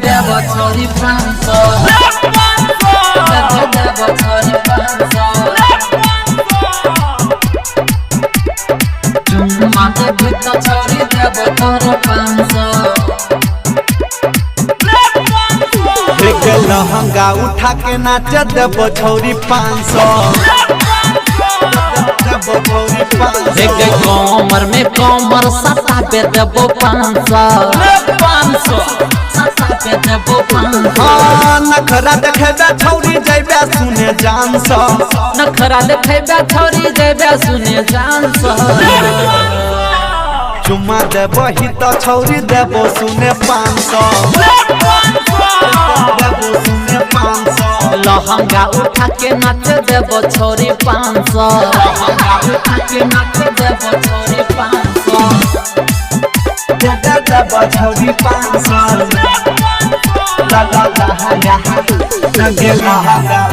devo छोरी पांचो devo छोरी पांचो चुम्मा के भीतर छोरी devo तोर पांचो एक लहंगा उठा के नाच देबो छौरी 500 एक कमर में कमर सटा पे देबो 500 सटा पे देबो 500 नखरा देखेबे छौरी जइबे सुने जान सा नखरा देखेबे छौरी जइबे सुने जान सा चुम्मा देबो ही तो छौरी देबो सुने 500 देबो सुने 500 लहंगा उठा के नाच देबो छोरी 500 लहंगा उठा के नाच देबो छोरी 500 देबो छौरी 500 लहंगा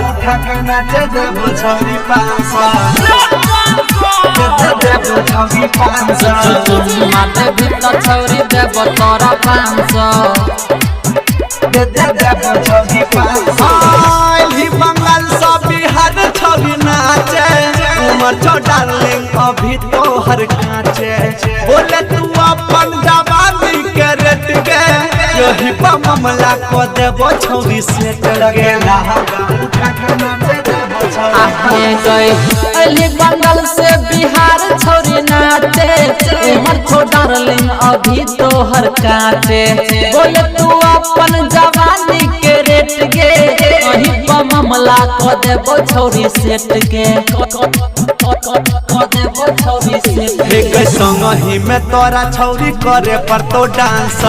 उठा के नाच देबो छौरी 500 देबो छौरी 500 चुम्मा दे भीतर छोरी देबो तोरा 500 देबो छौरी 500 बंगाल सब बिहार छौरी नाचे उमर छो डार्लिंग अभी तो हर काचे बोले तू अपन जवानी के रेट के यही पर मामला को देबो छौरी सेट लगे उठा के नाचे देबो आए गए अली बंगाल से बिहार छोरी नाचे उमर छो डार्लिंग अभी तो हर काचे बोले तू अपन जवानी के रेट के वही पर मामला को देबो छोरी सेट के को देबो छोरी सेट एक संग ही में तोरा छौरी करे पर तो डांस